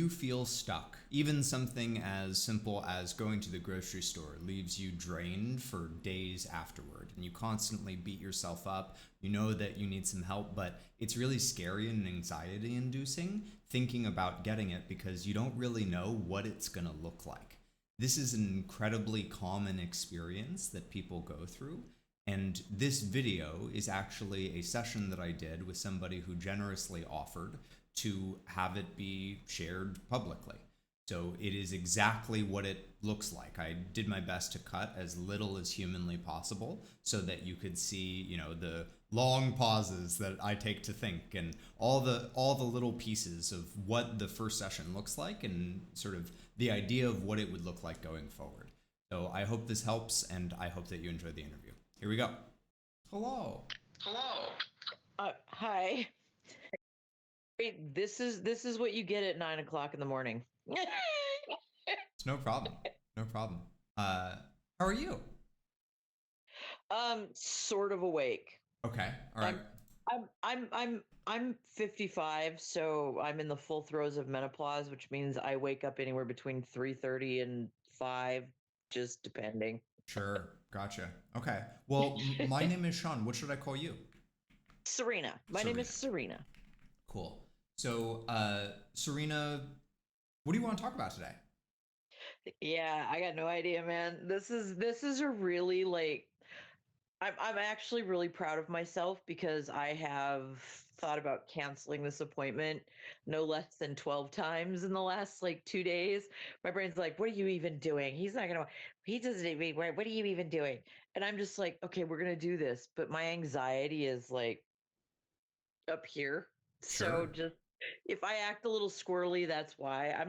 you feel stuck, even something as simple as going to the grocery store leaves you drained for days afterward, and you constantly beat yourself up, you know that you need some help, but it's really scary and anxiety inducing thinking about getting it because you don't really know what it's going to look like. This is an incredibly common experience that people go through. And this video is actually a session that I did with somebody who generously offered to have it be shared publicly. So it is exactly what it looks like. I did my best to cut as little as humanly possible so that you could see, the long pauses that I take to think and all the little pieces of what the first session looks like and sort of the idea of what it would look like going forward. So I hope this helps and I hope that you enjoy the interview. Here we go. Hello. Hello. Hi. Wait, this is what you get at 9 o'clock in the morning. It's no problem. No problem. How are you? Sort of awake. Okay. All right. I'm I'm 55, so I'm in the full throes of menopause, which means I wake up anywhere between 3:30 and 5, just depending. Sure. Gotcha. Okay. Well, my name is Sean. What should I call you? Serena. My name is Serena. Serena. Cool. So, Serena, what do you want to talk about today? Yeah, I got no idea, man. This is a really like I'm actually really proud of myself because I have thought about canceling this appointment no less than 12 times in the last like 2 days. My brain's like, what are you even doing? He's not gonna, he doesn't even, what are you even doing? And I'm just like, okay, we're gonna do this. But my anxiety is like up here. So Sure. just if I act a little squirrely, that's why. I've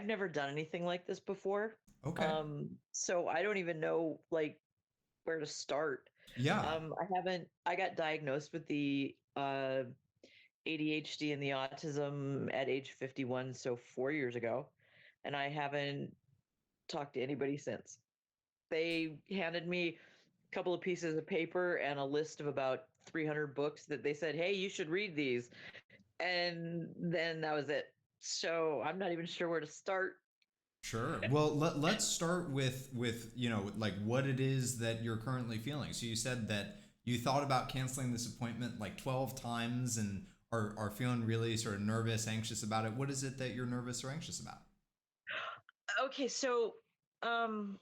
never done anything like this before. Okay. So I don't even know like where to start. Yeah. I got diagnosed with the ADHD and the autism at age 51, so 4 years ago, and I haven't talked to anybody since. They handed me a couple of pieces of paper and a list of about 300 books that they said, hey, you should read these. And then that was it. So I'm not even sure where to start. Sure. Well, let's start with like what it is that you're currently feeling. So you said that you thought about canceling this appointment like 12 times and are feeling really sort of nervous, anxious about it. What is it that you're nervous or anxious about? Okay, so um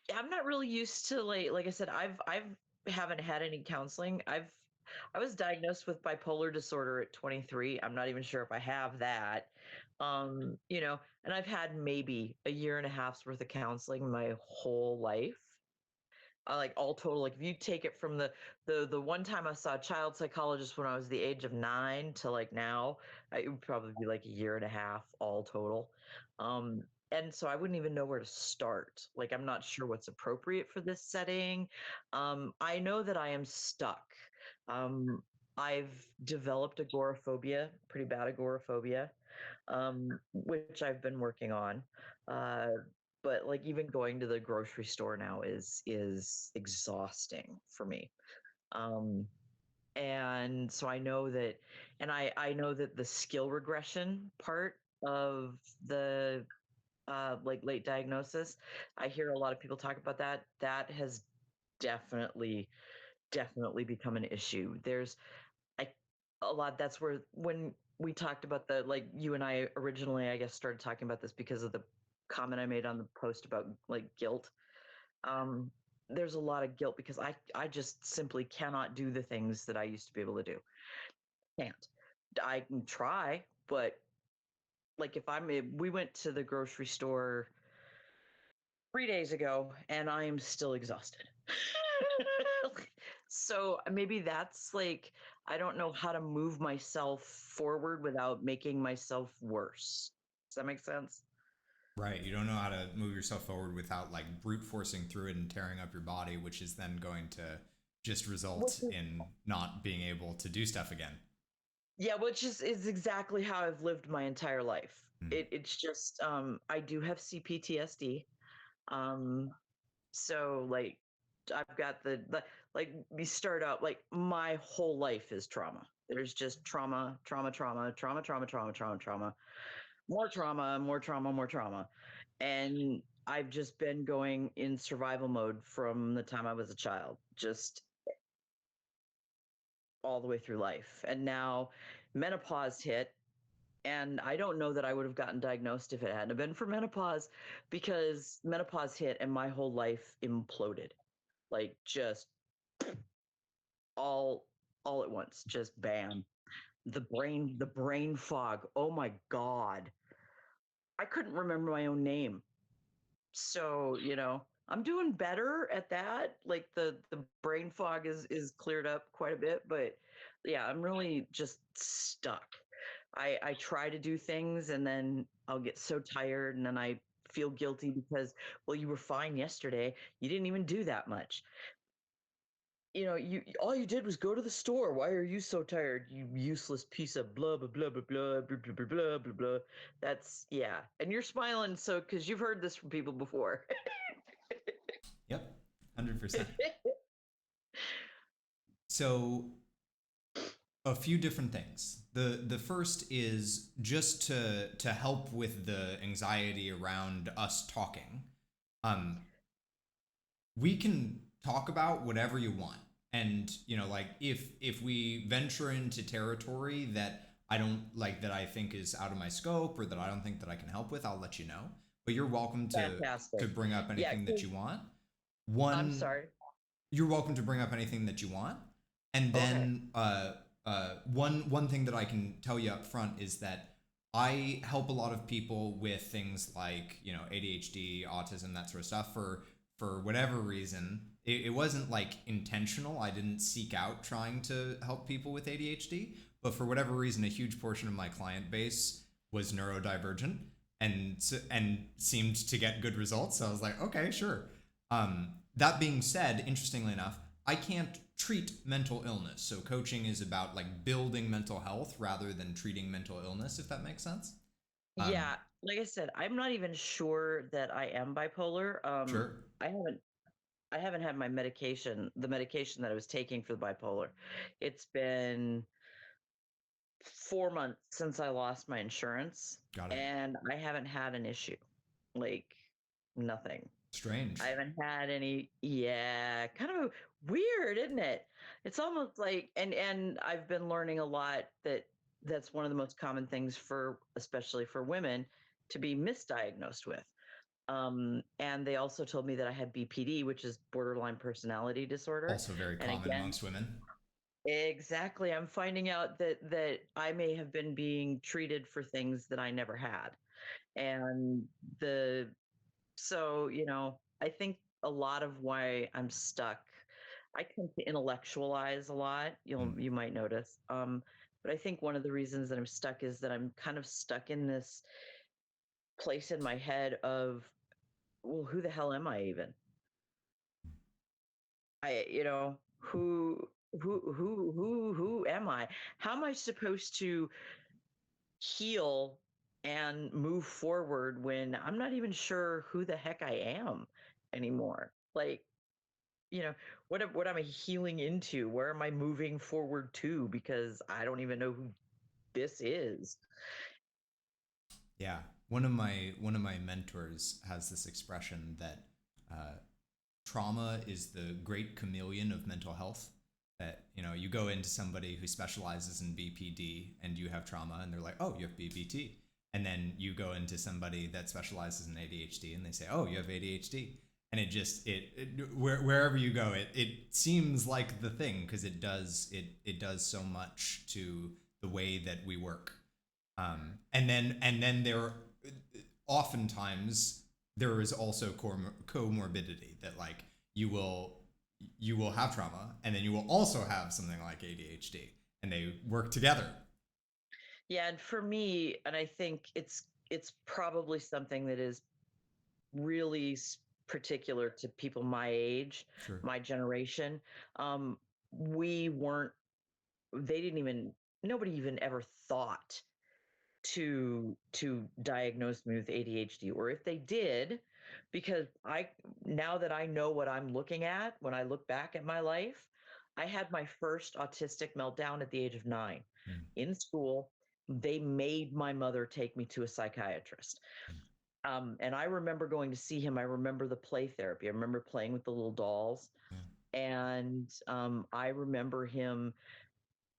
yeah, I'm not really used to like I said, I've haven't had any counseling. I was diagnosed with bipolar disorder at 23. I'm not even sure if I have that. And I've had maybe a year and a half's worth of counseling my whole life. Like all total, like if you take it from the one time I saw a child psychologist when I was the age of 9 to like now, it would probably be like a year and a half all total. Um, and so I wouldn't even know where to start. Like I'm not sure what's appropriate for this setting. I know that I am stuck. Um, I've developed agoraphobia, pretty bad agoraphobia, which I've been working on. Uh, but like even going to the grocery store now is exhausting for me. Um, and so I know that, and I know that the skill regression part of the like late diagnosis, I hear a lot of people talk about that. That has definitely definitely become an issue. There's I a lot. That's where when we talked about the like you and I originally, I guess, started talking about this because of the comment I made on the post about like guilt. Um, there's a lot of guilt because I just simply cannot do the things that I used to be able to do. Can't. I can try, but like if we went to the grocery store 3 days ago and I am still exhausted. So maybe that's like, I don't know how to move myself forward without making myself worse. Does that make sense? Right. You don't know how to move yourself forward without like brute forcing through it and tearing up your body, which is then going to just Which result is, in not being able to do stuff again. yeah, which is exactly how I've lived my entire life. Hmm. It's just I do have CPTSD. Um so like I've got the like we start out like my whole life is trauma. There's just trauma, trauma, trauma, trauma, trauma, trauma, trauma, trauma, more trauma, more trauma, more trauma. And I've just been going in survival mode from the time I was a child, just all the way through life. And now menopause hit. And I don't know that I would have gotten diagnosed if it hadn't been for menopause, because menopause hit and my whole life imploded. Like just all all at once, just bam. The brain fog. Oh my God. I couldn't remember my own name. So, I'm doing better at that. Like the brain fog is cleared up quite a bit, but yeah, I'm really just stuck. I try to do things and then I'll get so tired and then I feel guilty because, well, you were fine yesterday. You didn't even do that much. You all you did was go to the store. Why are you so tired? You useless piece of blah blah blah blah blah blah blah blah blah blah blah. That's yeah. And you're smiling so because you've heard this from people before. Yep, 100%. So a few different things. The first is just to help with the anxiety around us talking. Um, we can talk about whatever you want, and like if we venture into territory that I don't like, that I think is out of my scope, or that I don't think that I can help with, I'll let you know. But you're welcome to Fantastic. bring up Yeah, anything that 'cause- you want. I'm One, sorry. you're welcome to bring up anything that you want. And Okay. then one thing that I can tell you up front is that I help a lot of people with things like ADHD, autism, that sort of stuff. For whatever reason, it wasn't like intentional. I didn't seek out trying to help people with ADHD, but for whatever reason, a huge portion of my client base was neurodivergent and seemed to get good results. So I was like, okay, sure. That being said, interestingly enough, I can't treat mental illness. So coaching is about like building mental health rather than treating mental illness, if that makes sense. Um, Yeah, like I said, I'm not even sure that I am bipolar. sure. I haven't I haven't had my medication, the medication that I was taking for the bipolar. It's been 4 months since I lost my insurance, Got it. and I haven't had an issue. Like nothing. I Strange. haven't had any, yeah, kind of weird, isn't it? It's almost like, and I've been learning a lot that that's one of the most common things for, especially for women, to be misdiagnosed with. And they also told me that I had BPD, which is borderline personality disorder. Also very And common again, amongst women. exactly, I'm finding out that I may have been being treated for things that I never had. And the so, I think a lot of why I'm stuck, I tend to intellectualize a lot. Mm. You might notice. But I think one of the reasons that I'm stuck is that I'm kind of stuck in this place in my head of, well, who the hell am I even? Who am I? How am I supposed to heal and move forward when I'm not even sure who the heck I am anymore? Like, you know, what am I healing into? Where am I moving forward to? Because I don't even know who this is. Yeah. One of my mentors has this expression that uh, trauma is the great chameleon of mental health. That you go into somebody who specializes in BPD and you have trauma, and they're like, "Oh, you have BPD," and then you go into somebody that specializes in ADHD, and they say, "Oh, you have ADHD," and wherever you go, it seems like the thing, because it does so much to the way that we work. And then there oftentimes there is also comorbidity, that like you will you will have trauma, and then you will also have something like ADHD, and they work together. Yeah, and for me, and I think it's probably something that is really particular to people my age, Sure. my generation. Um, we weren't. They didn't even. Nobody even ever thought to diagnose me with ADHD, or if they did, because I now that I know what I'm looking at when I look back at my life, I had my first autistic meltdown at the age of 9 Mm, in school. They made my mother take me to a psychiatrist. mm, And I remember going to see him. I remember the play therapy. I remember playing with the little dolls. yeah. And I remember him,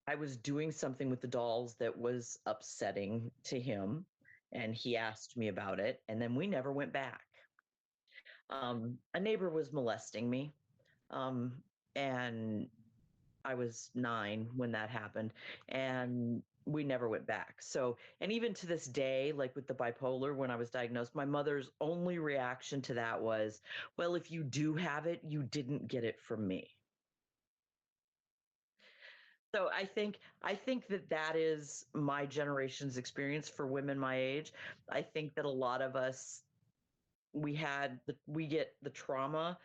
I was doing something with the dolls that was upsetting to him. And he asked me about it. And then we never went back. A neighbor was molesting me. Um, and I was 9 when that happened, and we never went back. So, and even to this day, like with the bipolar, when I was diagnosed, my mother's only reaction to that was, well, if you do have it, you didn't get it from me. So I think that that is my generation's experience for women my age. I think that a lot of us we get the trauma.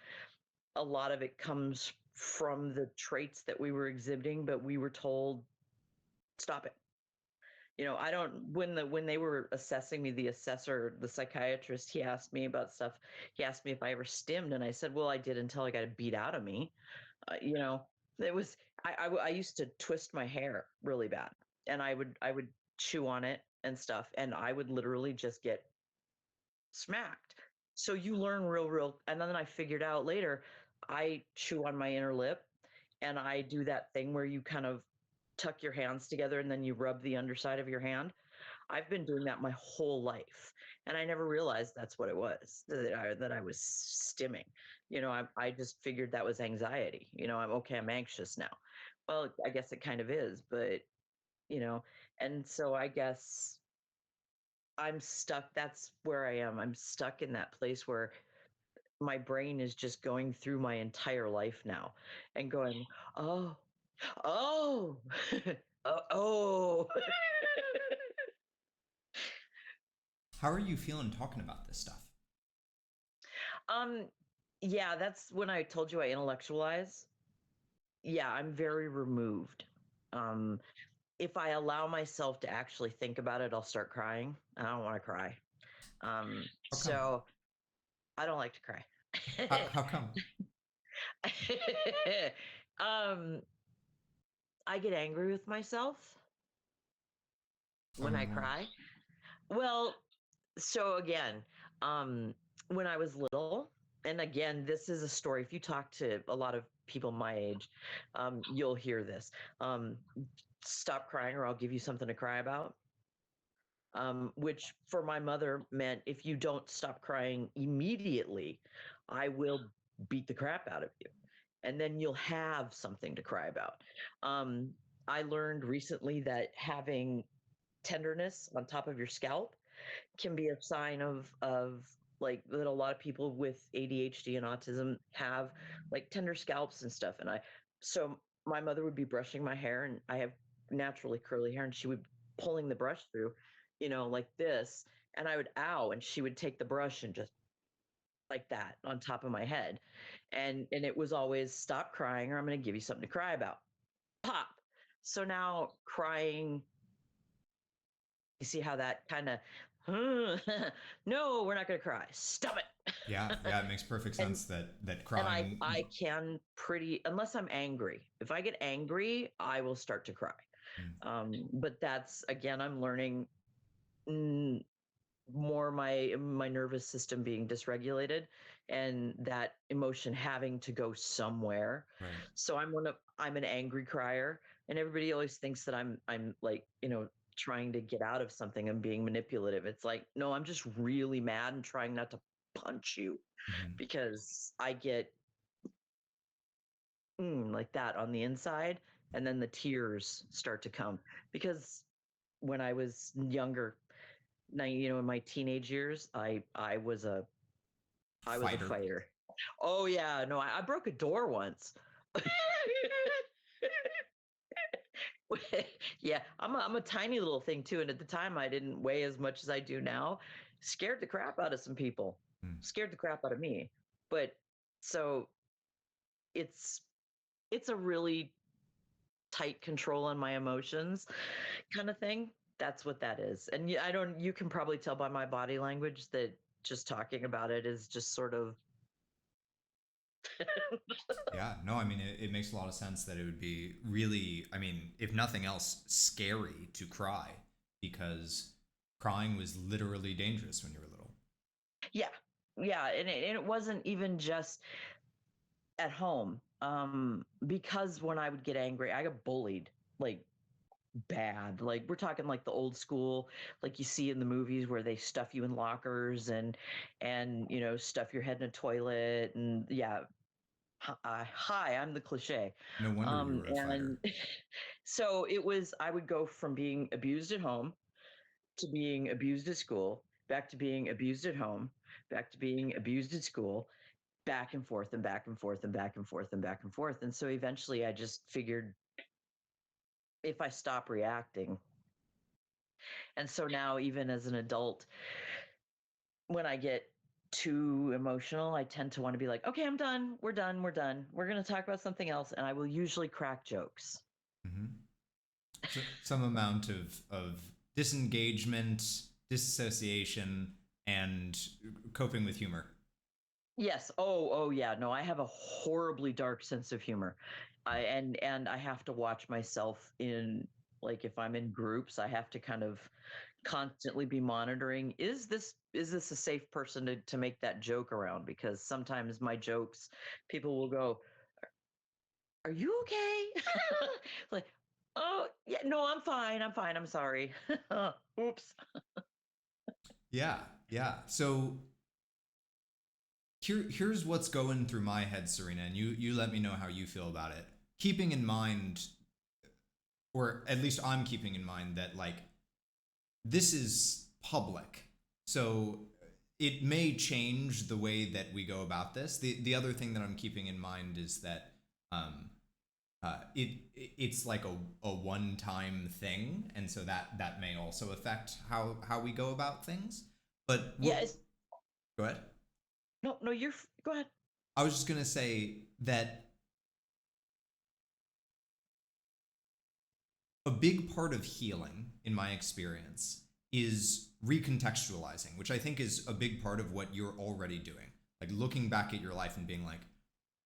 A lot of it comes from the traits that we were exhibiting, but we were told stop it. I don't when they were assessing me, the assessor, the psychiatrist, he asked me about stuff. He asked me if I ever stimmed, and I said, well, I did until I got it beat out of me. You know, it was I used to twist my hair really bad, and I would chew on it and stuff, and I would literally just get smacked. So you learn real, and then I figured out later, I chew on my inner lip, and I do that thing where you kind of tuck your hands together and then you rub the underside of your hand. I've been doing that my whole life, and I never realized that's what it was, that I was stimming. I just figured that was anxiety. I'm okay. I'm anxious now. Well, I guess it kind of is, but you know, and so I guess I'm stuck. That's where I am. I'm stuck in that place where my brain is just going through my entire life now and going, oh, oh, oh. How are you feeling talking about this stuff? Um, yeah, that's when I told you I intellectualize. Yeah, I'm very removed. Um, if I allow myself to actually think about it, I'll start crying. I don't want to cry. How come? So I don't like to cry. How come? um, I get angry with myself Tell when me I more. cry. Well, so again, um, when I was little, and again, this is a story. If you talk to a lot of people my age, you'll hear this. Um, Stop crying, or I'll give you something to cry about. Which for my mother meant if you don't stop crying immediately, I will beat the crap out of you. And then you'll have something to cry about. Um, I learned recently that having tenderness on top of your scalp can be a sign of like that a lot of people with ADHD and autism have like tender scalps and stuff. And so my mother would be brushing my hair, and I have naturally curly hair, and she would pulling the brush through, like this, and I would ow, and she would take the brush and just like that on top of my head, and it was always stop crying or I'm going to give you something to cry about. Pop. So now crying, you see how that kind of no, we're not going to cry. Stop it. Yeah, yeah, it makes perfect and sense that and I crying. I can pretty unless I'm angry. If I get angry, I will start to cry. Mm, But that's again, I'm learning mm, more my nervous system being dysregulated and that emotion having to go somewhere. right. So I'm an angry crier, and everybody always thinks that I'm like, trying to get out of something and being manipulative. It's like, no, I'm just really mad and trying not to punch you Hmm. because I get like that on the inside, and then the tears start to come because when I was younger, in my teenage years, I was a Fighter. fighter. Oh yeah, no, I broke a door once. Yeah, I'm a tiny little thing too, and at the time I didn't weigh as much as I do now. Scared the crap out of some people. Mm. Scared the crap out of me. But so it's it's a really tight control on my emotions kind of thing. That's what that is. And you can probably tell by my body language that just talking about it is just sort of Yeah, no, I mean, it makes a lot of sense that it would be really, I mean, if nothing else, scary to cry because crying was literally dangerous when you were little. Yeah. Yeah, and it wasn't even just at home. Because when I would get angry, I got bullied like bad. Like we're talking like the old school, like you see in the movies where they stuff you in lockers and stuff your head in a toilet and yeah. Hi, I'm the cliche. No wonder you were a And fighter. so it was, I would go from being abused at home to being abused at school, back to being abused at home, back to being abused at school, back and forth and back and forth and back and forth and back and forth. And so eventually I just figured if I stop reacting. And so now, even as an adult, when I get too emotional, I tend to want to be like, okay, I'm done. We're done. We're done. We're going to talk about something else. And I will usually crack jokes. Hmm. So, some amount of disengagement, disassociation, and coping with humor. Yes. Oh, yeah. No, I have a horribly dark sense of humor. And I have to watch myself in, like, if I'm in groups, I have to kind of constantly be monitoring, is this a safe person to make that joke around? Because sometimes my jokes, people will go, "Are you okay?" Like, "Oh, yeah, no, I'm fine. I'm fine. I'm sorry." Oops. Yeah, yeah. So here's what's going through my head, Serena, and you let me know how you feel about it. Keeping in mind, or at least I'm keeping in mind that like this is public. So it may change the way that we go about this. The other thing that I'm keeping in mind is that um, it's like a one time thing, and so that may also affect how we go about things. But Yeah, what? Go ahead. no, no, go ahead. I was just gonna say that a big part of healing, in my experience, is recontextualizing, which I think is a big part of what you're already doing. Like looking back at your life and being like,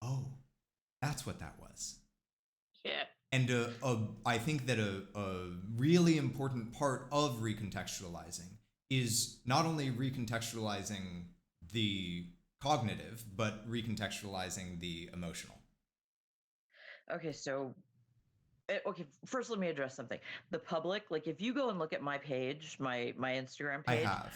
oh, that's what that was. Yeah. And I think that a really important part of recontextualizing is not only recontextualizing the cognitive, but recontextualizing the emotional. Okay, so okay, first let me address something. The public, like if you go and look at my page, my Instagram I page, have.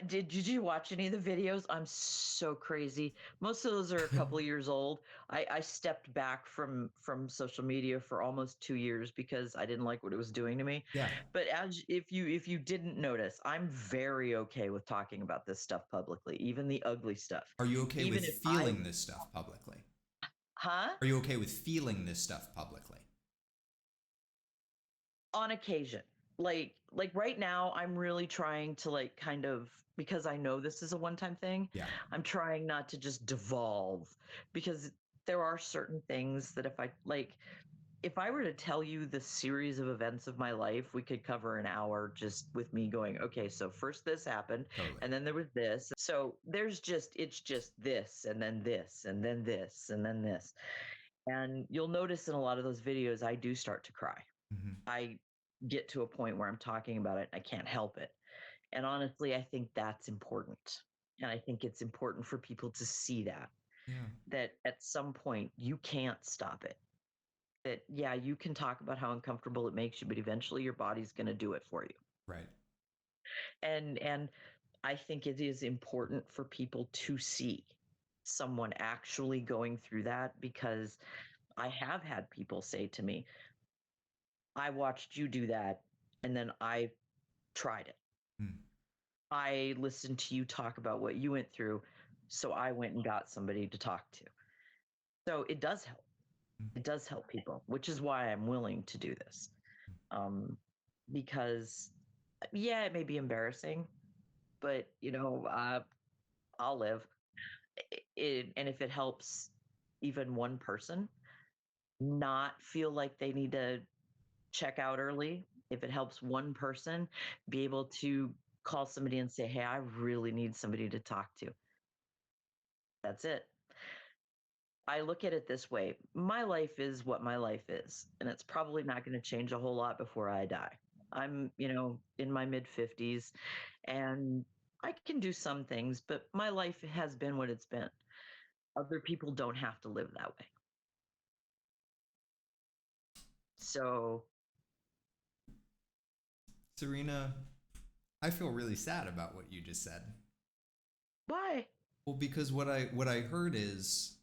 did you watch any of the videos? I'm so crazy. Most of those are a couple of years old. I stepped back from social media for almost 2 years because I didn't like what it was doing to me. Yeah. But as if you didn't notice, I'm very okay with talking about this stuff publicly, even the ugly stuff. Are you okay Even with if I, feeling this stuff publicly? huh? Are you okay with feeling this stuff publicly? On occasion. Like right now I'm really trying to like kind of, because I know this is a one-time thing, Yeah. I'm trying not to just devolve, because there are certain things that if I were to tell you the series of events of my life, we could cover an hour just with me going, okay, so first this happened, Totally. and then there was this. So it's just this, and then this, and then this, and then this. And you'll notice in a lot of those videos, I do start to cry. Hmm. I get to a point where I'm talking about it, I can't help it. And honestly, I think that's important. And I think it's important for people to see Yeah. that at some point you can't stop it. That, yeah, you can talk about how uncomfortable it makes you, but eventually your body's going to do it for you. Right. And I think it is important for people to see someone actually going through that, because I have had people say to me, I watched you do that and then I tried it. Mm. I listened to you talk about what you went through, so I went and got somebody to talk to. So it does help. Mm. It does help people, which is why I'm willing to do this. Um, because, yeah, it may be embarrassing, but I'll live. And if it helps even one person not feel like they need to check out early, if it helps one person be able to call somebody and say, hey, I really need somebody to talk to, that's it. I look at it this way. My life is what my life is, and it's probably not going to change a whole lot before I die. I'm, in my mid 50s, and I can do some things, but my life has been what it's been. Other people don't have to live that way. So, Serena, I feel really sad about what you just said. why? Well, because what I heard is,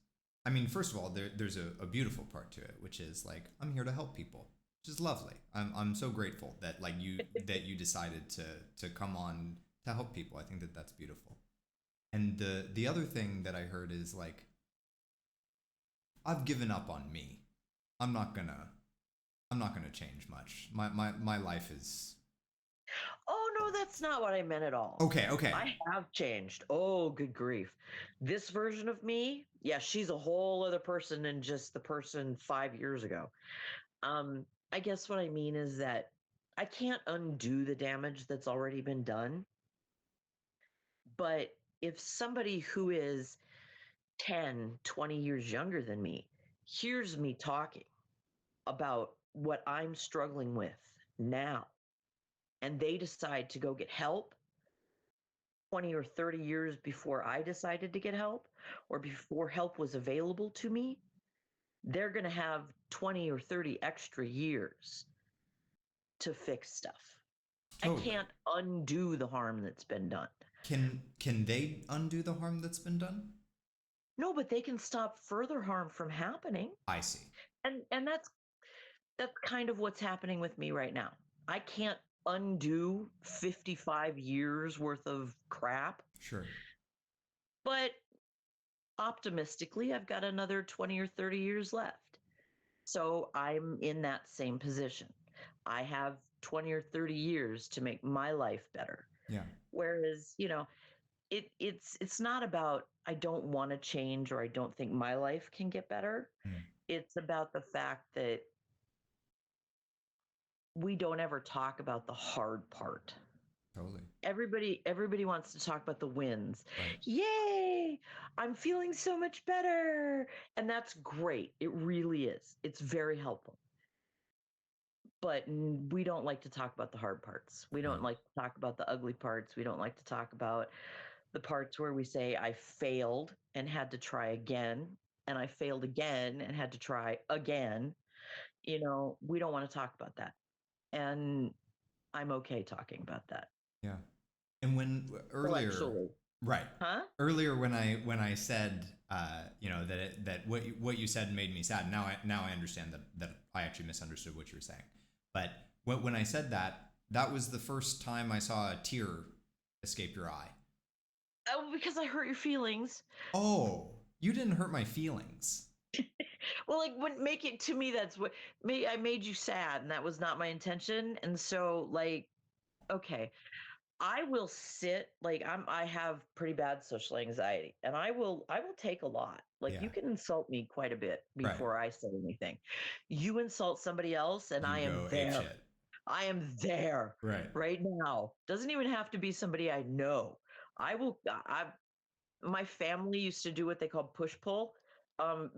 I mean, first of all, there's a beautiful part to it, which is like I'm here to help people, which is lovely. I'm so grateful that like you decided to come on to help people. I think that that's beautiful. And the other thing that I heard is like I've given up on me. I'm not gonna I'm not gonna change much. My life is Oh, no, that's not what I meant at all. okay. Okay. I have changed. Oh, good grief. This version of me, yeah, she's a whole other person than just the person 5 years ago. I guess what I mean is that I can't undo the damage that's already been done. But if somebody who is 10, 20 years younger than me hears me talking about what I'm struggling with now, and they decide to go get help 20 or 30 years before I decided to get help or before help was available to me, they're going to have 20 or 30 extra years to fix stuff. I Totally. can't undo the harm that's been done. Can they undo the harm that's been done? No, but they can stop further harm from happening. I see. And that's kind of what's happening with me right now. I can't undo 55 years worth of crap, Sure. but optimistically, I've got another 20 or 30 years left. So I'm in that same position. I have 20 or 30 years to make my life better. Yeah. Whereas, it's not about I don't want to change or I don't think my life can get better. Mm, It's about the fact that we don't ever talk about the hard part. totally. Everybody wants to talk about the wins. Right. Yay! I'm feeling so much better. And that's great. It really is. It's very helpful. But we don't like to talk about the hard parts. We Right. don't like to talk about the ugly parts. We don't like to talk about the parts where we say I failed and had to try again and I failed again and had to try again. We don't want to talk about that. And I'm okay talking about that. Yeah. And when earlier, Intellectually. right? Huh? Earlier, when I said, that that what you said made me sad. Now I understand that I actually misunderstood what you were saying. But when I said that, that was the first time I saw a tear escape your eye. Oh, because I hurt your feelings. Oh, you didn't hurt my feelings. Well, like when make it to me, that's what I made you sad, and that was not my intention. And so, like, okay, I will sit like I have pretty bad social anxiety, and I will take a lot. Like Yeah. you can insult me quite a bit Right. before I say anything. You insult somebody else, and You I am go ape there. shit. I am there Right. right now. Doesn't even have to be somebody I know. I will. My family used to do what they called push pull,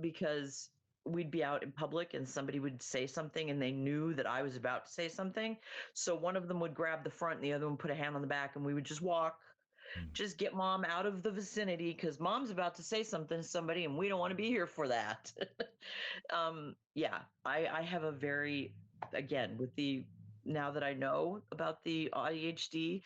because we'd be out in public and somebody would say something and they knew that I was about to say something. So one of them would grab the front and the other one put a hand on the back, and we would just walk, Mm, just get mom out of the vicinity because mom's about to say something to somebody and we don't want to be here for that. Yeah, I have a very, again, with the, now that I know about the ADHD,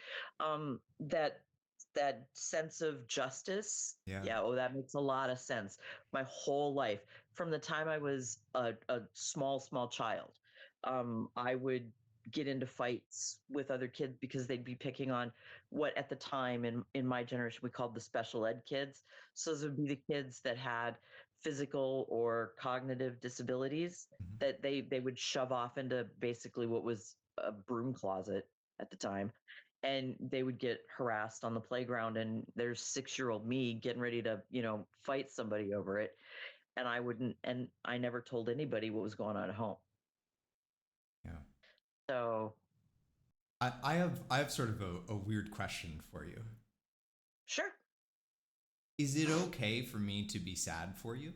that sense of justice. yeah. Yeah, oh, that makes a lot of sense. My whole life, from the time I was a small child, I would get into fights with other kids because they'd be picking on what at the time in my generation we called the special ed kids. So those would be the kids that had physical or cognitive disabilities Mhm. that they would shove off into basically what was a broom closet at the time, and they would get harassed on the playground, and there's 6-year-old me getting ready to fight somebody over it, and I never told anybody what was going on at home. Yeah. So I have sort of a weird question for you. sure. Is it okay for me to be sad for you?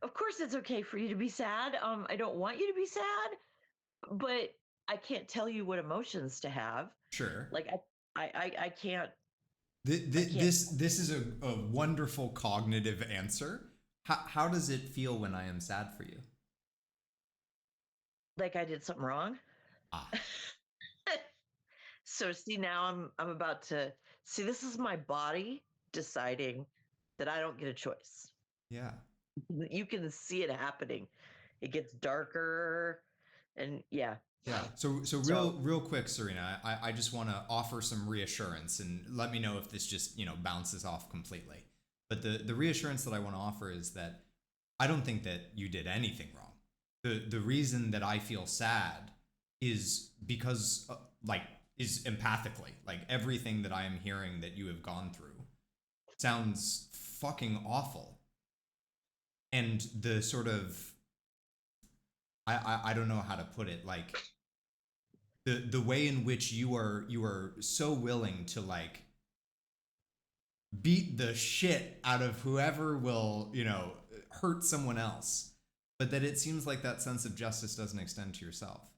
Of course, it's okay for you to be sad. I don't want you to be sad, but I can't tell you what emotions to have. Sure. Like I can't. I can't. This is a wonderful cognitive answer. How does it feel when I am sad for you? Like I did something wrong. Ah, So see, now I'm about to see. This is my body deciding that I don't get a choice. yeah. You can see it happening. It gets darker, and yeah. Yeah. So So real quick, Serena, I just want to offer some reassurance and let me know if this just, bounces off completely. But the reassurance that I want to offer is that I don't think that you did anything wrong. The reason that I feel sad is because like is empathically. Like everything that I am hearing that you have gone through sounds fucking awful. And the sort of I don't know how to put it, like the way in which you are so willing to like beat the shit out of whoever will hurt someone else, but that it seems like that sense of justice doesn't extend to yourself.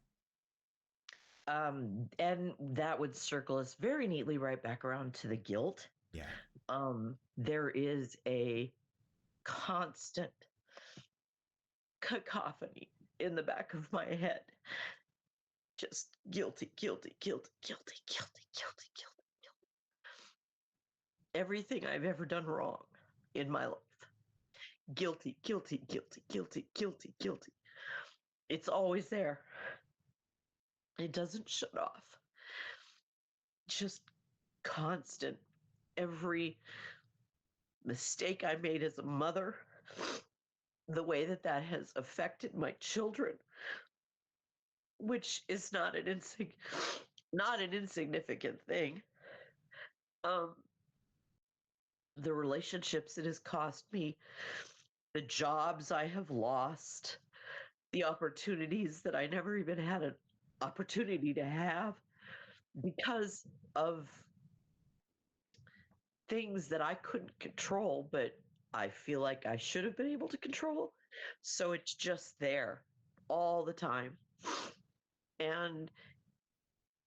and that would circle us very neatly right back around to the guilt. Yeah. There is a constant cacophony in the back of my head. Just guilty, guilty, guilty, guilty, guilty, guilty, guilty, guilty. Everything I've ever done wrong in my life. Guilty, guilty, guilty, guilty, guilty, guilty. It's always there. It doesn't shut off. Just constant. Every mistake I made as a mother, the way that that has affected my children, which is not an insignificant thing. Um, the relationships it has cost me, the jobs I have lost, the opportunities that I never even had an opportunity to have because of things that I couldn't control, but I feel like I should have been able to control. So it's just there all the time. And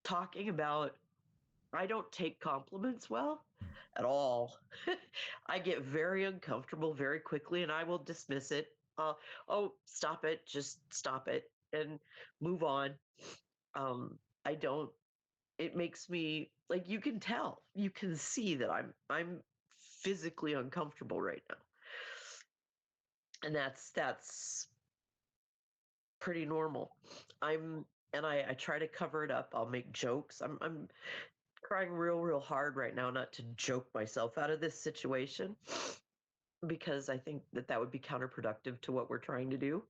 talking about, I don't take compliments well at all. I get very uncomfortable very quickly and I will dismiss it. Oh, stop it. Just stop it and move on. I don't, it makes me like, you can tell, you can see that I'm physically uncomfortable right now. And that's pretty normal. I'm, and I try to cover it up. I'll make jokes. I'm trying real hard right now not to joke myself out of this situation because I think that that would be counterproductive to what we're trying to do.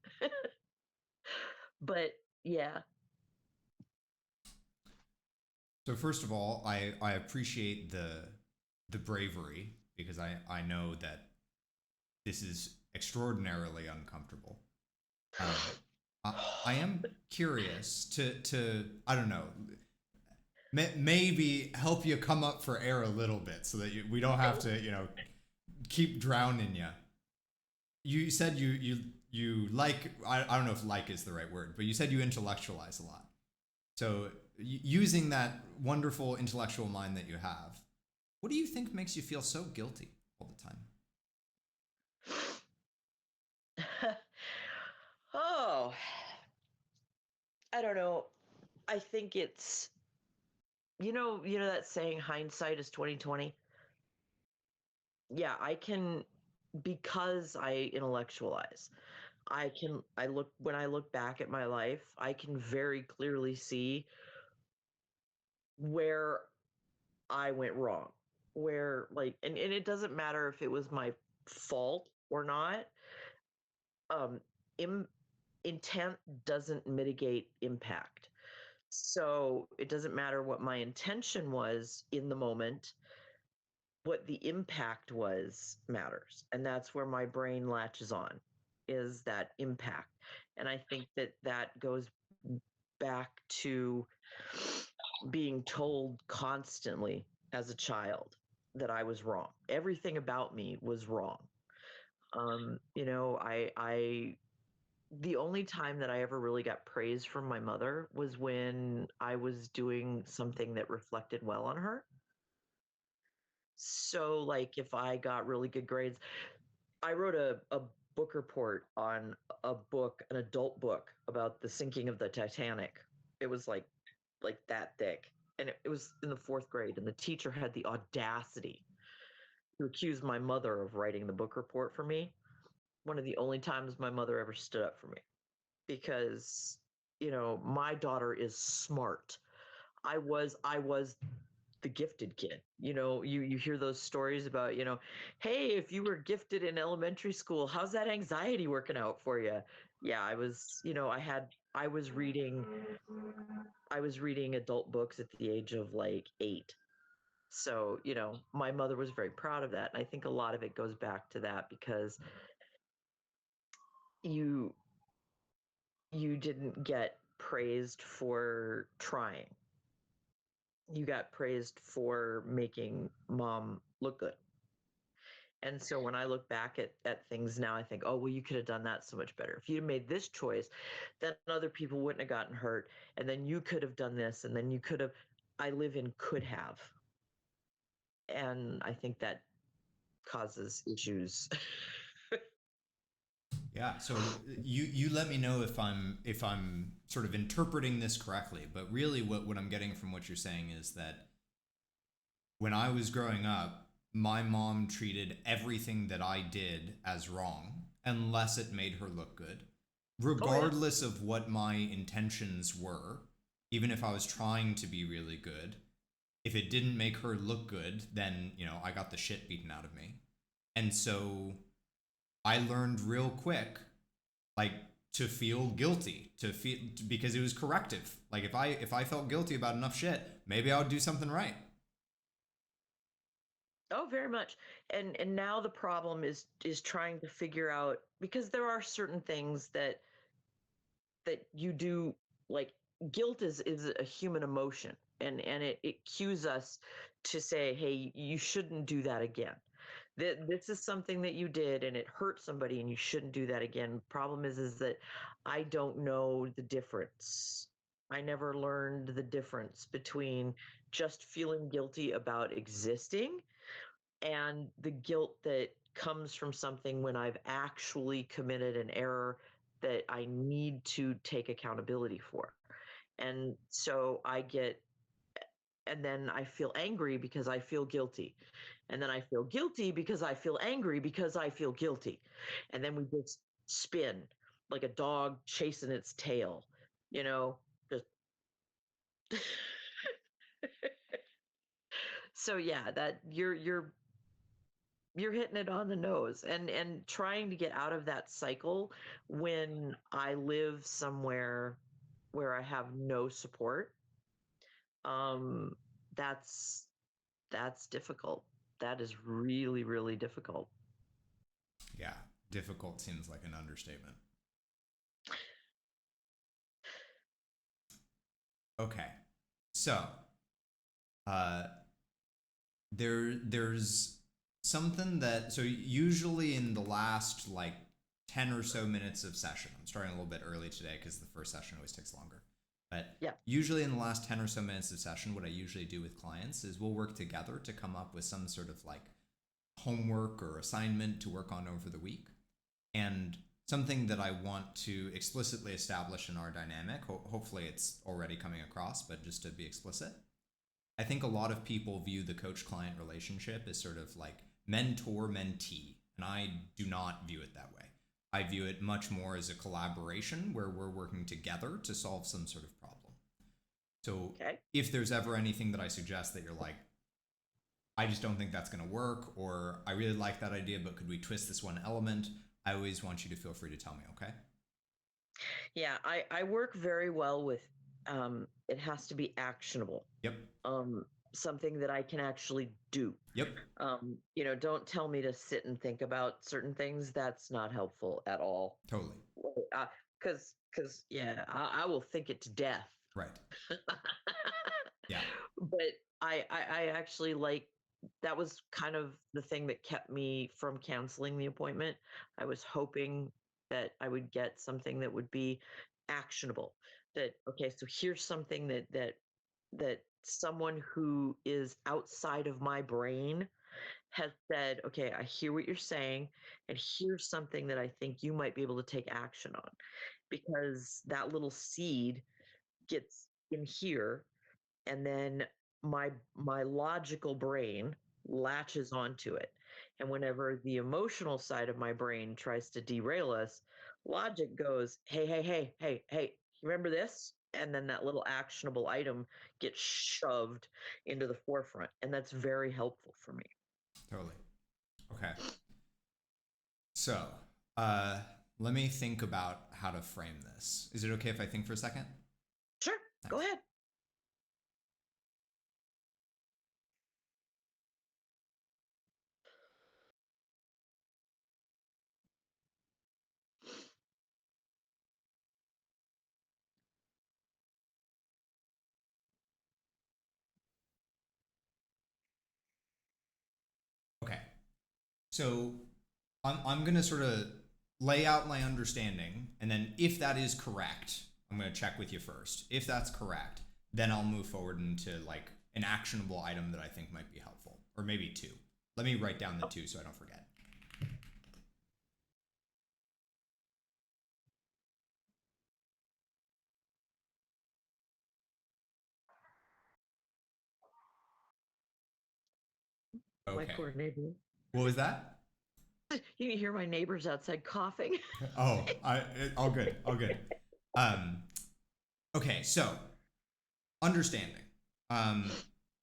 But yeah. So first of all, I appreciate the bravery because I know that this is extraordinarily uncomfortable. Um, I am curious to I don't know, maybe help you come up for air a little bit so that we don't have to keep drowning you. You said you like, I don't know if like is the right word, but you said you intellectualize a lot. So using that wonderful intellectual mind that you have, what do you think makes you feel so guilty all the time? Oh, I don't know. I think it's, you know that saying hindsight is 2020. Yeah, I can, because I intellectualize. I look, when I look back at my life, I can very clearly see where I went wrong. Where like, and it doesn't matter if it was my fault or not. Um Im- Intent doesn't mitigate impact. So it doesn't matter what my intention was in the moment, what the impact was matters. And that's where my brain latches on, is that impact. And I think that that goes back to being told constantly as a child that I was wrong. Everything about me was wrong. You know, the only time that I ever really got praise from my mother was when I was doing something that reflected well on her. So, like, if I got really good grades, I wrote a book report on a book, an adult book about the sinking of the Titanic. It was like that thick, and it was in the fourth grade, and the teacher had the audacity to accuse my mother of writing the book report for me. One of the only times my mother ever stood up for me, because my daughter is smart. I was the gifted kid. You hear those stories about, hey, if you were gifted in elementary school, how's that anxiety working out for you? Yeah, I was, I was reading adult books at the age of like 8. So, my mother was very proud of that. And I think a lot of it goes back to that, because you you didn't get praised for trying. You got praised for making mom look good. And so when I look back at things now, I think, oh, well, you could have done that so much better. If you'd made this choice, then other people wouldn't have gotten hurt. And then you could have done this. And then you could have. I live in could have. And I think that causes issues. Yeah, so you let me know if I'm sort of interpreting this correctly, but really what I'm getting from what you're saying is that when I was growing up, my mom treated everything that I did as wrong unless it made her look good, Oh, yeah. regardless of what my intentions were. Even if I was trying to be really good, if it didn't make her look good, then, I got the shit beaten out of me. And so I learned real quick, like, to feel guilty, because it was corrective. Like, if I felt guilty about enough shit, maybe I would do something right. Oh, very much. And now the problem is trying to figure out, because there are certain things that you do, like, guilt is a human emotion, and it cues us to say, hey, you shouldn't do that again. This is something that you did and it hurt somebody, and you shouldn't do that again. Problem is that I don't know the difference. I never learned the difference between just feeling guilty about existing and the guilt that comes from something when I've actually committed an error that I need to take accountability for. And so and then I feel angry because I feel guilty. And then I feel guilty because I feel angry because I feel guilty. And then we just spin like a dog chasing its tail, you know, just so yeah, that you're hitting it on the nose, and trying to get out of that cycle when I live somewhere where I have no support. um that's that's difficult. That is really, really difficult. Yeah, difficult seems like an understatement. Okay, so uh, there's something that, so usually in the last like 10 or so minutes of session, I'm starting a little bit early today because the first session always takes longer, but Yeah. usually in the last 10 or so minutes of session, what I usually do with clients is we'll work together to come up with some sort of like homework or assignment to work on over the week. And something that I want to explicitly establish in our dynamic, hopefully it's already coming across, but just to be explicit, I think a lot of people view the coach client relationship as sort of like mentor mentee, and I do not view it that way. I view it much more as a collaboration where we're working together to solve some sort of problem. So Okay. if there's ever anything that I suggest that you're like, I just don't think that's going to work, or I really like that idea, but could we twist this one element? I always want you to feel free to tell me, okay? Yeah, I work very well with, it has to be actionable. Yep. um Something that I can actually do. Yep. Don't tell me to sit and think about certain things. That's not helpful at all. Totally. Because yeah, I will think it to death. Right. Yeah. But I actually like that was kind of the thing that kept me from canceling the appointment. I was hoping that I would get something that would be actionable. That okay, so here's something that someone who is outside of my brain has said, okay, I hear what you're saying, and here's something that I think you might be able to take action on. Because that little seed gets in here, and then my logical brain latches onto it. And whenever the emotional side of my brain tries to derail us, logic goes, hey, hey, hey, hey, hey, remember this? And then that little actionable item gets shoved into the forefront. And that's very helpful for me. Totally. Okay. So, uh, let me think about how to frame this. Is it okay if I think for a second? Sure, go Nice. ahead. Okay. So I'm gonna sort of lay out my understanding, and then if that is correct, I'm gonna check with you first. If that's correct, then I'll move forward into like an actionable item that I think might be helpful, or maybe two. Let me write down the two so I don't forget. My Okay. poor neighbor. What was that? You can hear my neighbors outside coughing. Oh, all good, all good. Um, okay, so understanding.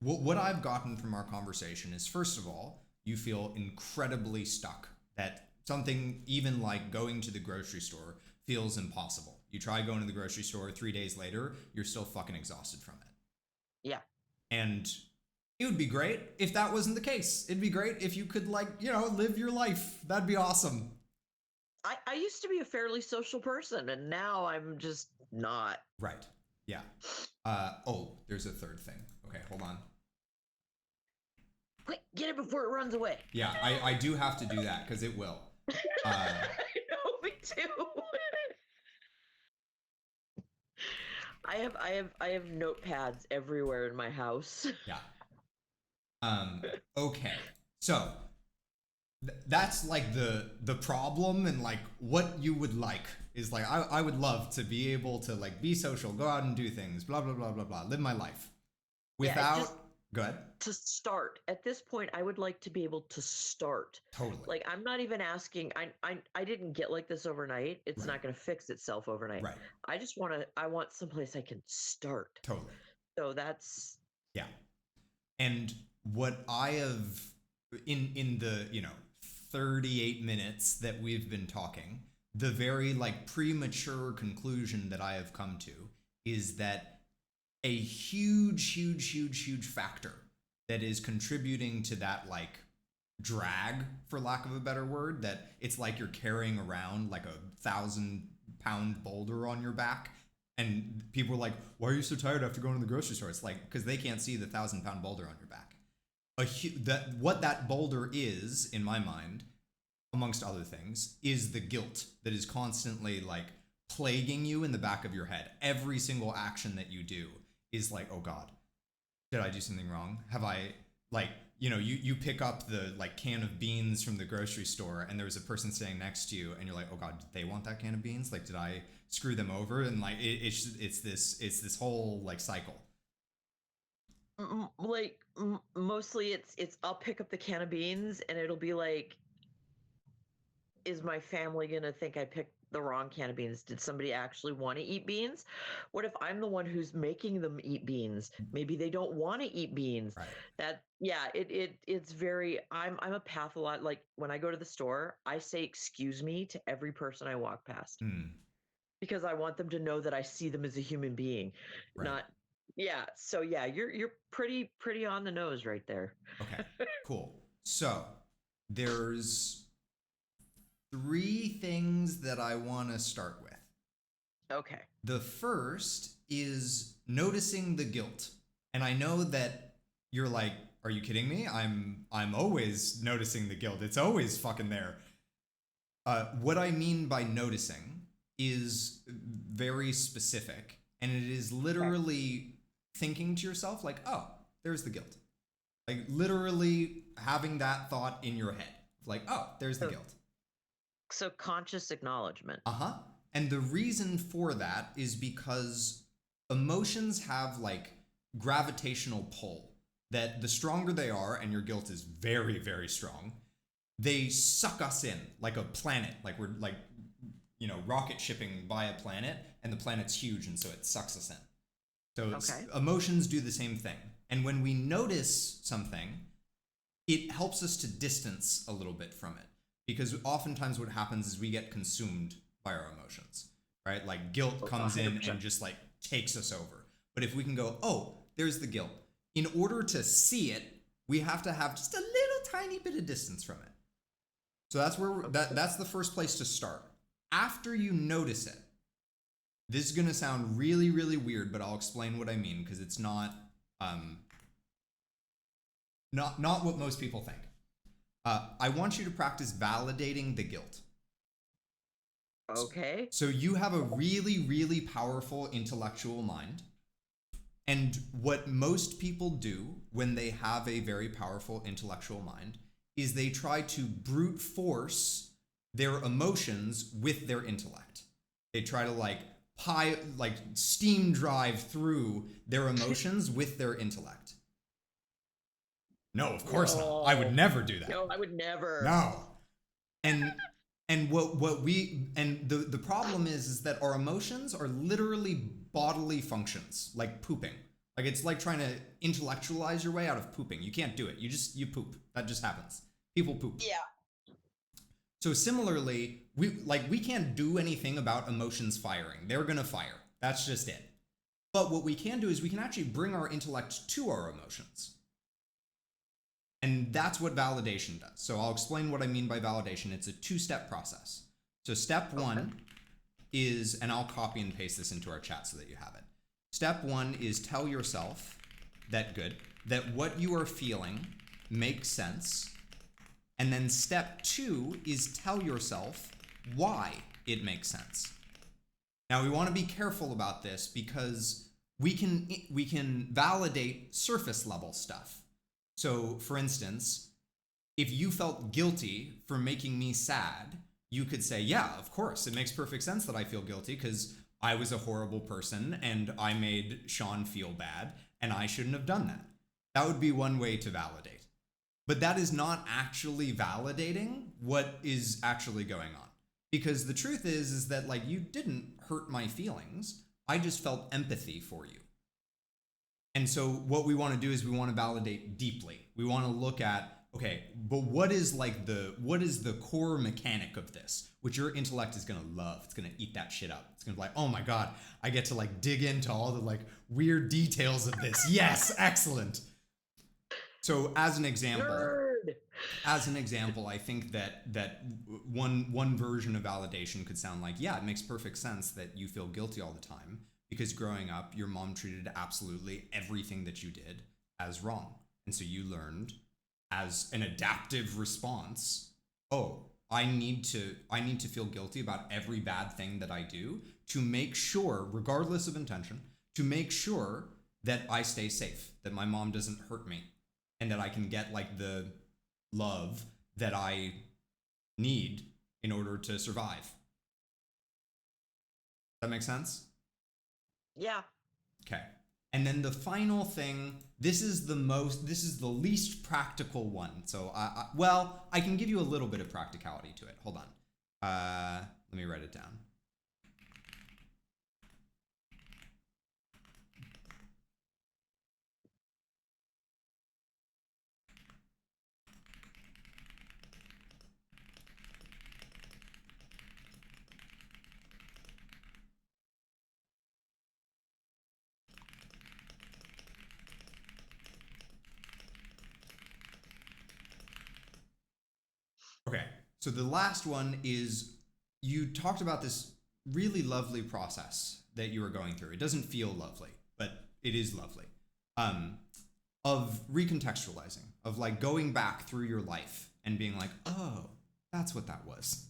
What I've gotten from our conversation is, first of all, you feel incredibly stuck. That something even like going to the grocery store feels impossible. You try going to the grocery store 3 days later, you're still fucking exhausted from it. Yeah. And it would be great if that wasn't the case. It'd be great if you could, like, live your life. That'd be awesome. I used to be a fairly social person, and now I'm just not. Right. Yeah. Oh, there's a third thing. Okay, hold on. Quick, get it before it runs away. Yeah, I do have to do that because it will. I know, me too. I have notepads everywhere in my house. Yeah. Okay. So that's like the problem, and like what you would like is like I would love to be able to like be social, go out and do things, blah blah blah blah blah, live my life Yeah, without. just Go ahead. to start. At this point, I would like to be able to start. Totally. Like I'm not even asking. I didn't get like this overnight. It's Right. not going to fix itself overnight. Right. I want someplace I can start. Totally. So that's Yeah. And what I have in the 38 minutes that we've been talking, the very like premature conclusion that I have come to is that a huge factor that is contributing to that like drag, for lack of a better word, that it's like you're carrying around like 1,000-pound boulder on your back. And people are like, why are you so tired after going to the grocery store? It's like, because they can't see the 1,000-pound boulder on your back. What that boulder is, in my mind, amongst other things, is the guilt that is constantly like plaguing you in the back of your head. Every single action that you do is like, oh God, did I do something wrong? Have I, like, you pick up the like can of beans from the grocery store, and there's a person sitting next to you, and you're like, oh God, did they want that can of beans? Like, did I screw them over? And like it's this whole like cycle. like mostly it's I'll pick up the can of beans and it'll be like, is my family gonna think I picked the wrong can of beans? Did somebody actually want to eat beans? What if I'm the one who's making them eat beans? Maybe they don't want to eat beans. Right. That yeah, it's very I'm a pathologist. Like when I go to the store, I say excuse me to every person I walk past Hmm. because I want them to know that I see them as a human being, Right. not yeah. So yeah, you're pretty on the nose right there. Okay. Cool. So there's three things that I want to start with. Okay. The first is noticing the guilt. And I know that you're like, Are you kidding me? I'm always noticing the guilt. It's always fucking there. What I mean by noticing is very specific, and it is literally thinking to yourself like, oh, there's the guilt. Like literally having that thought in your head. Like, oh, there's the guilt. So conscious acknowledgement. Uh-huh. And the reason for that is because emotions have like gravitational pull, that the stronger they are, and your guilt is very, very strong, they suck us in like a planet. Like we're like, rocket shipping by a planet, and the planet's huge, and so it sucks us in. So emotions do the same thing. And when we notice something, it helps us to distance a little bit from it. Because oftentimes what happens is we get consumed by our emotions, right? Like guilt comes 100%. In and just like takes us over. But if we can go, oh, there's the guilt. In order to see it, we have to have just a little tiny bit of distance from it. So that's where that's the first place to start. After you notice it, this is going to sound really, really weird, but I'll explain what I mean because it's not what most people think. I want you to practice validating the guilt. Okay. So you have a really, really powerful intellectual mind. And what most people do when they have a very powerful intellectual mind is they try to brute force their emotions with their intellect. They try to like steam drive through their emotions with their intellect. No, of course not. I would never do that. No, I would never. No. And the problem is that our emotions are literally bodily functions, like pooping. Like it's like trying to intellectualize your way out of pooping. You can't do it. You poop. That just happens. People poop. Yeah. So similarly, we can't do anything about emotions firing. They're gonna fire. That's just it. But what we can do is we can actually bring our intellect to our emotions. And that's what validation does. So I'll explain what I mean by validation. It's a two-step process. So step one is, and I'll copy and paste this into our chat so that you have it. Step one is tell yourself that what you are feeling makes sense. And then step two is tell yourself why it makes sense. Now we want to be careful about this because we can validate surface level stuff. So, for instance, if you felt guilty for making me sad, you could say, yeah, of course, it makes perfect sense that I feel guilty because I was a horrible person and I made Sean feel bad and I shouldn't have done that. That would be one way to validate. But that is not actually validating what is actually going on. Because the truth is that like you didn't hurt my feelings. I just felt empathy for you. And so what we want to do is we want to validate deeply. We want to look at, okay, but what is the core mechanic of this, which your intellect is going to love. It's going to eat that shit up. It's going to be like, oh my God, I get to like dig into all the like weird details of this. Yes, excellent. So as an example, I think that one version of validation could sound like, yeah, it makes perfect sense that you feel guilty all the time. Because growing up, your mom treated absolutely everything that you did as wrong. And so you learned as an adaptive response, oh, I need to feel guilty about every bad thing that I do to make sure, regardless of intention, to make sure that I stay safe, that my mom doesn't hurt me, and that I can get like the love that I need in order to survive. That make sense? Yeah. Okay. And then the final thing, this is the least practical one. So, I can give you a little bit of practicality to it. Hold on. Let me write it down. Okay, so the last one is you talked about this really lovely process that you were going through. It doesn't feel lovely, but it is lovely. of recontextualizing, of like going back through your life and being like, oh, that's what that was.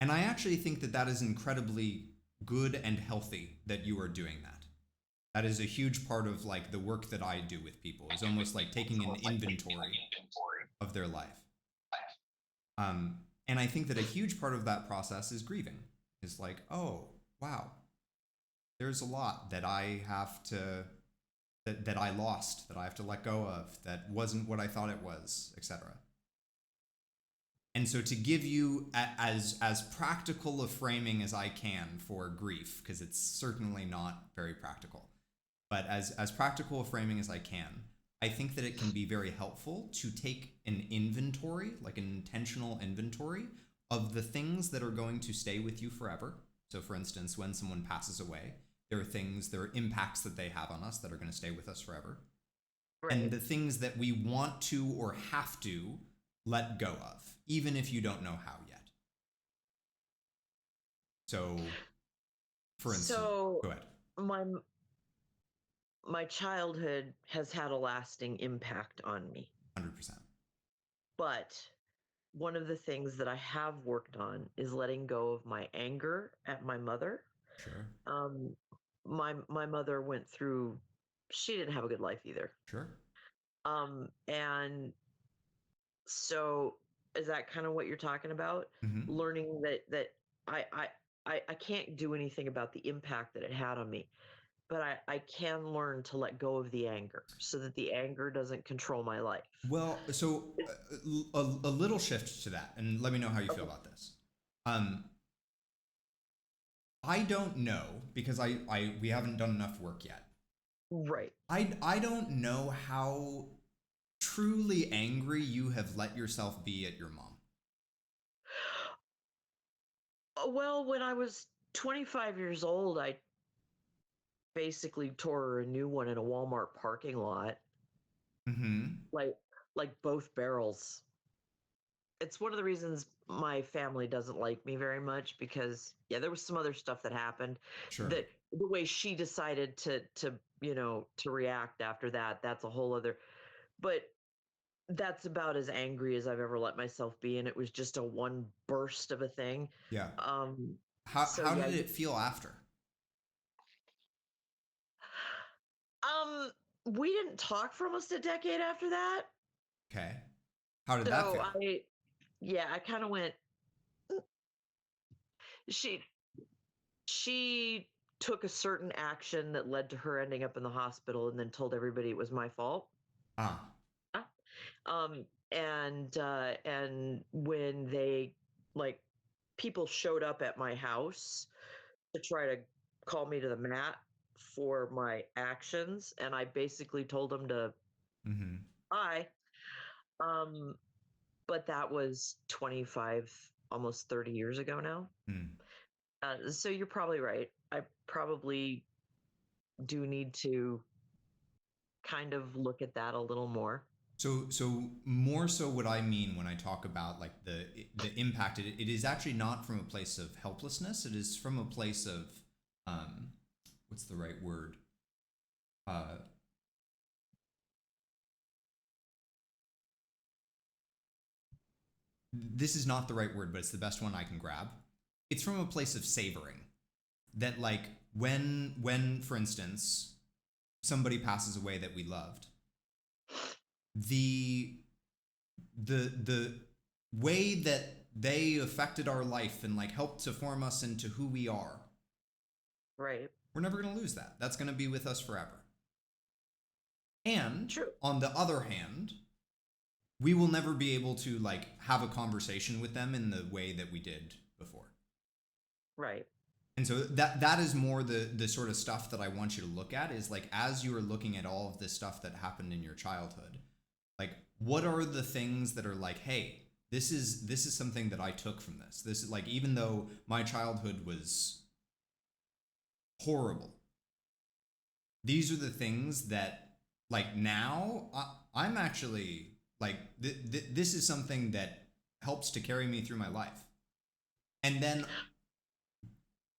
And I actually think that that is incredibly good and healthy that you are doing that. That is a huge part of like the work that I do with people, is almost like taking an inventory of their life. And I think that a huge part of that process is grieving. Is like, oh, wow, there's a lot that I have to, that I lost, that I have to let go of, that wasn't what I thought it was, etc. And so to give you as practical a framing as I can for grief, because it's certainly not very practical, but as practical a framing as I can, I think that it can be very helpful to take an inventory, like an intentional inventory of the things that are going to stay with you forever. So for instance, when someone passes away, there are impacts that they have on us that are going to stay with us forever. Right. And the things that we want to or have to let go of, even if you don't know how yet. So, for instance, So go ahead. my childhood has had a lasting impact on me. 100%. But one of the things that I have worked on is letting go of my anger at my mother. Sure. My mother went through, she didn't have a good life either. Sure. And so is that kind of what you're talking about? Mm-hmm. Learning that I can't do anything about the impact that it had on me, but I can learn to let go of the anger so that the anger doesn't control my life. Well, so a little shift to that, and let me know how you feel about this. I don't know, because we haven't done enough work yet. Right. I don't know how truly angry you have let yourself be at your mom. Well, when I was 25 years old, I basically tore her a new one in a Walmart parking lot. Mm-hmm. Like both barrels. It's one of the reasons my family doesn't like me very much, because there was some other stuff that happened. Sure. That the way she decided to to react after that, that's a whole other, but that's about as angry as I've ever let myself be, and it was just a one burst of a thing. Yeah. How did it feel after? We didn't talk for almost a decade after that. Okay. How did that feel? I kind of went, she took a certain action that led to her ending up in the hospital, and then told everybody it was my fault. And when they, like, people showed up at my house to try to call me to the mat for my actions, and I basically told them to bye. But that was 25, almost 30 years ago now. So you're probably right. I probably do need to kind of look at that a little more. So more so what I mean when I talk about like the impact, it is actually not from a place of helplessness. It is from a place of what's the right word? This is not the right word, but it's the best one I can grab. It's from a place of savoring. That like when for instance somebody passes away that we loved, the way that they affected our life and like helped to form us into who we are. Right. We're never going to lose that. That's going to be with us forever. And True. On the other hand, we will never be able to like have a conversation with them in the way that we did before. Right. And so that is more the sort of stuff that I want you to look at, is like, as you are looking at all of this stuff that happened in your childhood, like what are the things that are like, hey, this is something that I took from this. This is like, even though my childhood was horrible, these are the things that like now I'm actually like this is something that helps to carry me through my life. And then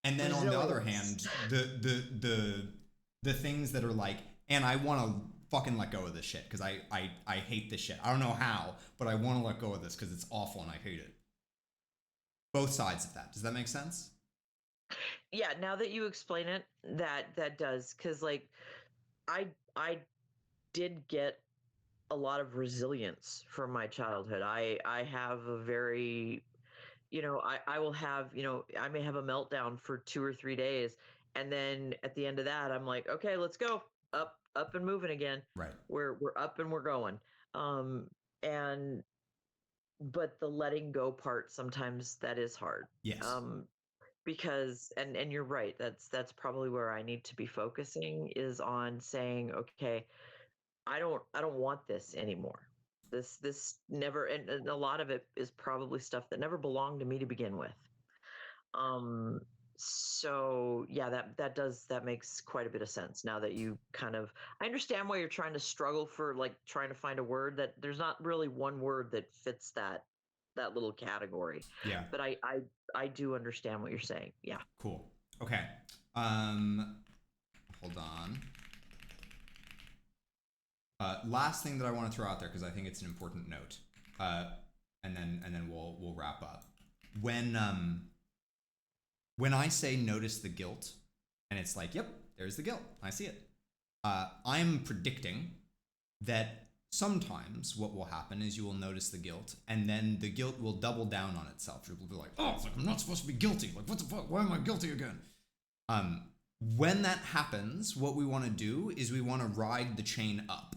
on the other hand, the things that are like, and I want to fucking let go of this shit because I hate this shit. I don't know how, but I want to let go of this because it's awful and I hate it. Both sides of that. Does that make sense? Yeah, now that you explain it, that does, because like I did get a lot of resilience from my childhood. I have a very, I will have, I may have a meltdown for 2 or 3 days, and then at the end of that, I'm like, okay, let's go up and moving again. Right. We're up and we're going. Um, and but the letting go part, sometimes that is hard. Yes. Um, because and you're right, that's probably where I need to be focusing, is on saying, okay, I don't want this anymore. This never, and a lot of it is probably stuff that never belonged to me to begin with. Um, so yeah, that makes quite a bit of sense now that you kind of, I understand why you're trying to struggle for, like, trying to find a word, that there's not really one word that fits that little category. Yeah. But I do understand what you're saying. Yeah. Cool. Okay. Hold on. Last thing that I want to throw out there, because I think it's an important note, and then we'll wrap up. When I say notice the guilt, and it's like, yep, there's the guilt, I see it. I'm predicting that sometimes what will happen is you will notice the guilt, and then the guilt will double down on itself. You'll be like, oh, it's like I'm not supposed to be guilty. Like, what the fuck? Why am I guilty again? When that happens, what we want to do is we want to ride the chain up.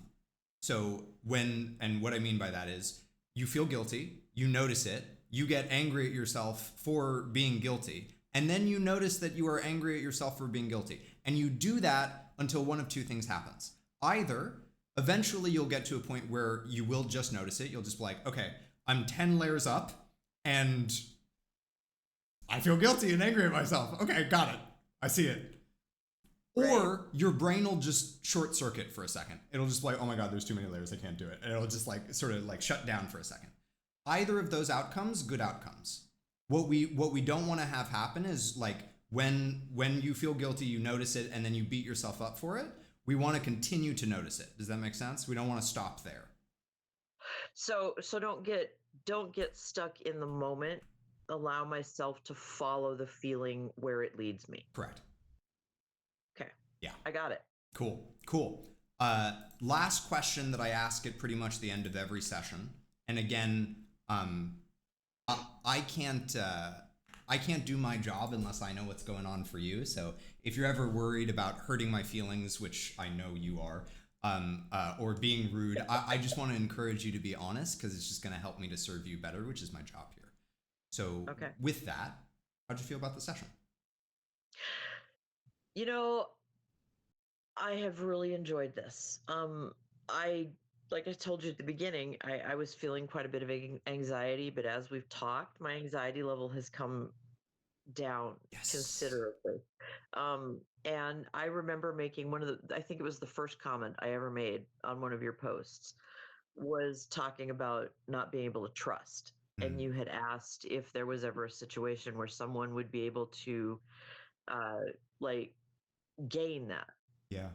So what I mean by that is, you feel guilty, you notice it, you get angry at yourself for being guilty, and then you notice that you are angry at yourself for being guilty. And you do that until one of two things happens. Either eventually you'll get to a point where you will just notice it. You'll just be like, okay, I'm 10 layers up and I feel guilty and angry at myself. Okay, got it. I see it. Right. Or your brain will just short circuit for a second. It'll just be like, oh my God, there's too many layers. I can't do it. And it'll just like sort of like shut down for a second. Either of those outcomes, good outcomes. What we don't want to have happen is, like, when you feel guilty, you notice it and then you beat yourself up for it. We want to continue to notice it. Does that make sense? We don't want to stop there. So don't get stuck in the moment. Allow myself to follow the feeling where it leads me. Correct. Okay. Yeah. I got it. Cool. Last question that I ask at pretty much the end of every session. And again, I can't do my job unless I know what's going on for you. So if you're ever worried about hurting my feelings, which I know you are, or being rude, I just want to encourage you to be honest, because it's just going to help me to serve you better, which is my job here. So With that, how'd you feel about the session? I have really enjoyed this. Like I told you at the beginning, I was feeling quite a bit of anxiety, but as we've talked, my anxiety level has come down considerably. And I remember making I think it was the first comment I ever made on one of your posts, was talking about not being able to trust. And you had asked if there was ever a situation where someone would be able to, like, gain that. Yeah.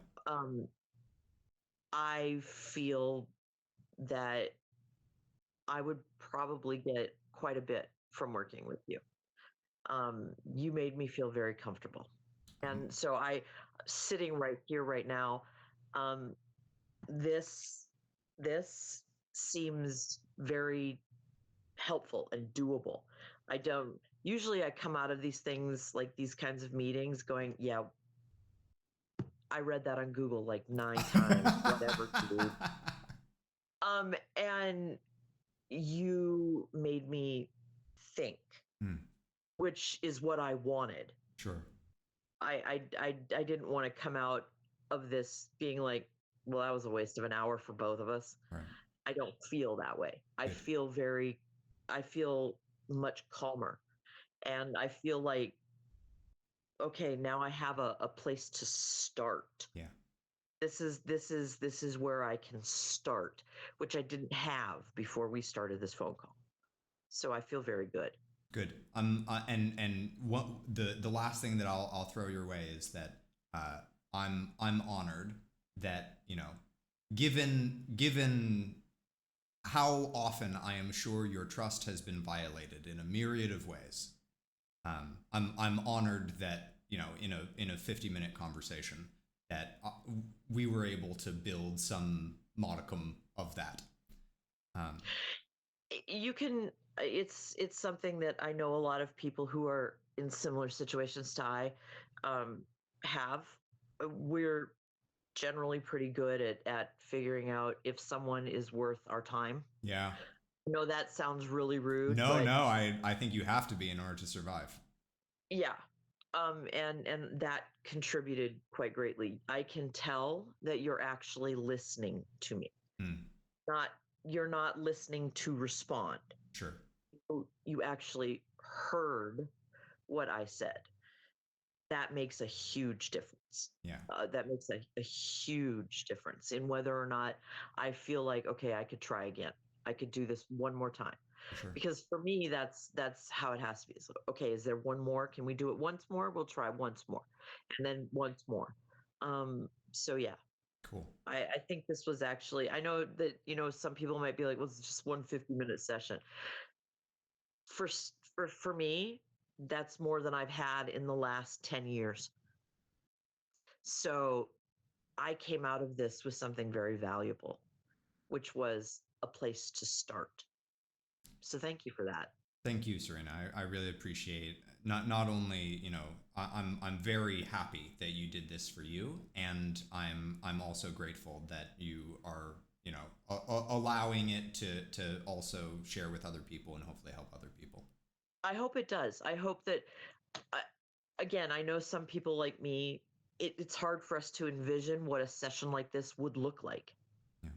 I feel that I would probably get quite a bit from working with you. You made me feel very comfortable. And so sitting right here, right now, this seems very helpful and doable. Usually I come out of these things, like these kinds of meetings, going, yeah, I read that on Google like 9 times, whatever, dude. And you made me think, which is what I wanted. Sure. I didn't want to come out of this being like, well, that was a waste of an hour for both of us. Right. I don't feel that way. I feel much calmer, and I feel like, okay, now I have a place to start. Yeah. This is where I can start, which I didn't have before we started this phone call. So I feel very good. Good. And what the last thing that I'll throw your way is that I'm honored that given how often I am sure your trust has been violated in a myriad of ways, I'm honored that in a 50-minute conversation that we were able to build some modicum of that. Um, You can it's something that I know a lot of people who are in similar situations to I um, have. We're generally pretty good at figuring out if someone is worth our time. yeah. I know that sounds really rude, No, but no. I think you have to be in order to survive. yeah. And that contributed quite greatly. I can tell that you're actually listening to me. Hmm. Not You're not listening to respond. Sure. You actually heard what I said. That makes a huge difference. Yeah. That makes a huge difference in whether or not I feel like, okay, I could try again. I could do this one more time. For sure. Because for me, that's how it has to be. So, okay, is there one more? Can we do it once more? We'll try once more, and then once more. So yeah, Cool. I think this was actually. I know that some people might be like, "Well, it's just one 50-minute session." For me, that's more than I've had in the last 10 years. So I came out of this with something very valuable, which was a place to start. So thank you for that. Thank you, Serena. I really appreciate not only I'm very happy that you did this for you, and I'm also grateful that you are allowing it to also share with other people and hopefully help other people. I hope it does. I hope that, uh, again, I know some people like me, it's hard for us to envision what a session like this would look like. Yeah,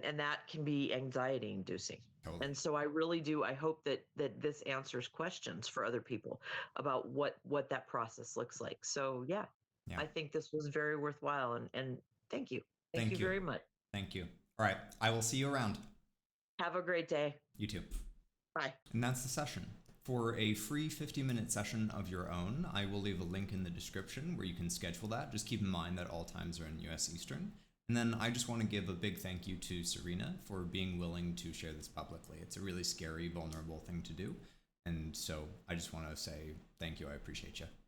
And that can be anxiety inducing. totally. And so I really do. I hope that this answers questions for other people about what that process looks like. So yeah, Yeah. I think this was very worthwhile. And thank you. Thank you Thank you. very much. Thank you. All right. I will see you around. Have a great day. You too. Bye. And that's the session. For a free 50-minute session of your own, I will leave a link in the description where you can schedule that. Just keep in mind that all times are in US Eastern. And then I just want to give a big thank you to Serena for being willing to share this publicly. It's a really scary, vulnerable thing to do. And so I just want to say thank you. I appreciate you.